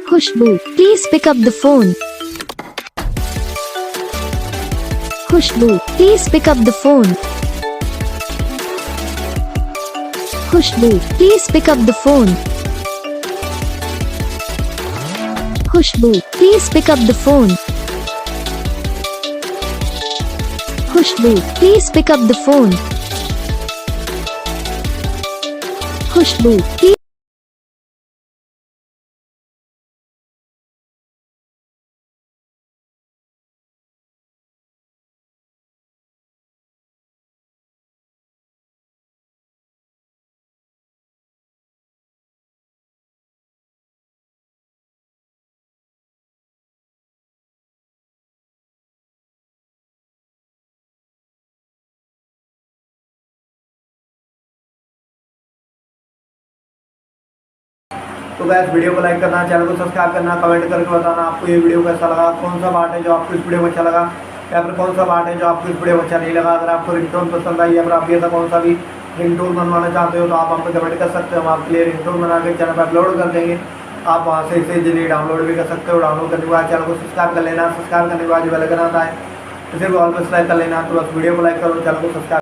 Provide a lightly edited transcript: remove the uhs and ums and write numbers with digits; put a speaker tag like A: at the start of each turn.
A: Khushbu, please pick up the phone. Khushbu, please pick up the phone. Khushbu, please pick up the phone. Khushbu, please pick up the phone. Khushbu, please pick up the phone. Khushbu, please.
B: तो gas video को like करना, channel को subscribe करना, comment करके बताना आपको ये video कैसा लगा, कौन सा पार्ट है जो आपको इस वीडियो में अच्छा लगा या फिर कौन सा पार्ट है जो आपको इस वीडियो में अच्छा नहीं लगा। अगर आपको रिंगटोन पसंद आई या फिर आप भी ऐसा कौन सा भी रिंगटोन बनवाना चाहते हो तो आप हमको कमेंट कर सकते हो। हम आपके लिए रिंगटोन बना के चैनल पर अपलोड कर देंगे। आप वहाँ से इसे इजीली डाउनलोड भी कर सकते हो। डाउनलोड करने के बाद चैनल को सब्सक्राइब कर लेना, सब्सक्राइब करने के बाद जो बेल आइकन आता है उसे भी ऑल पर सेलेक्ट कर लेना। तो बस वीडियो को लाइक करो, चैनल को सब्सक्राइब